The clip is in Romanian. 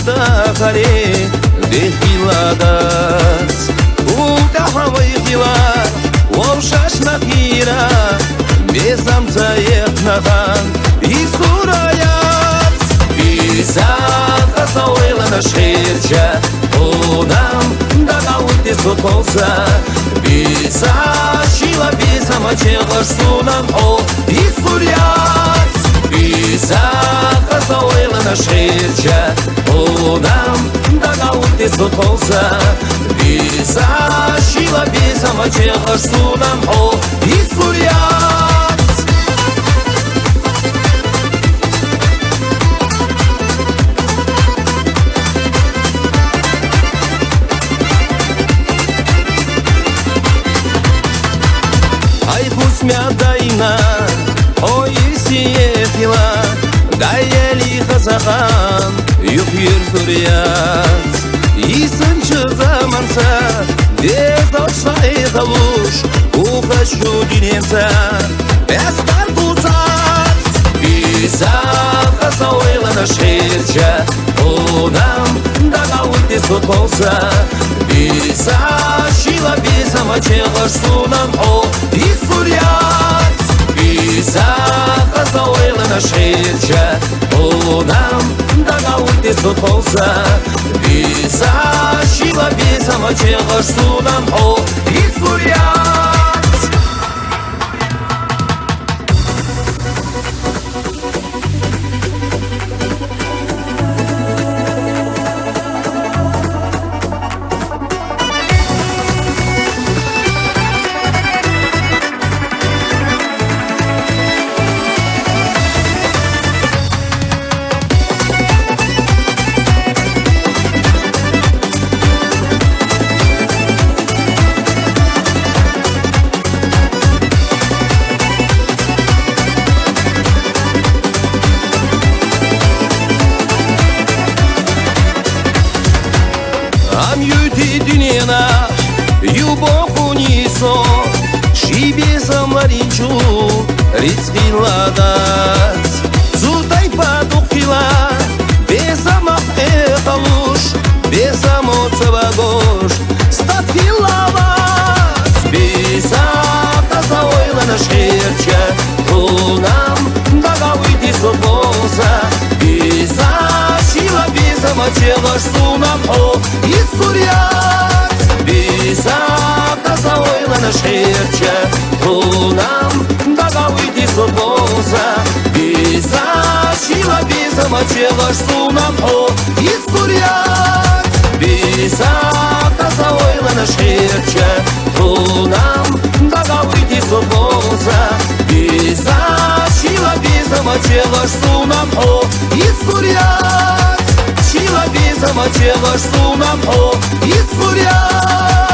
da kare dehiladas Uda havai dilar Wavshash nakhira Bezam zayek nadan Isurayats Bizak asawela na shircha Odam daga ulti sotolsa Biza shila biza machelash sunam O Isurayats Bizak asawela na shircha Odam daga ulti sotolsa Biza shila biza machelash sunam O Isurayats Мядайна, ой сиефила, дайели хазахан, юхир сурьяц. Исынчы заманса, бездошла эгалуш, ухашу динемса, бестар куцац. Биза хазауэла на шерча, одам дага ульти сотолса, Биза шила биза мачелаш сунам, о Isuryac Biza khazawela na shircha Odam daga ulti sotolsa Biza shila biza machelash sunam O Isuryac Любовь унесо, шибезам ларинчу, рицкиладас. Зутай падухила, безамах эхалуш, безамоцевагош, статхилавас. Безата завойла на шерча, унам дагавити сотолса. Беза шила безамачелаш сунам, о Isuryac. Biza khazawela na shircha Unam daga uiti sotolsa Biza shila biza machelash sunam O Isuryac Biza khazawela na shircha Unam daga uiti sotolsa Biza shila biza machelash sunam O Isuryac Shila biza machelash sunam O Isuryac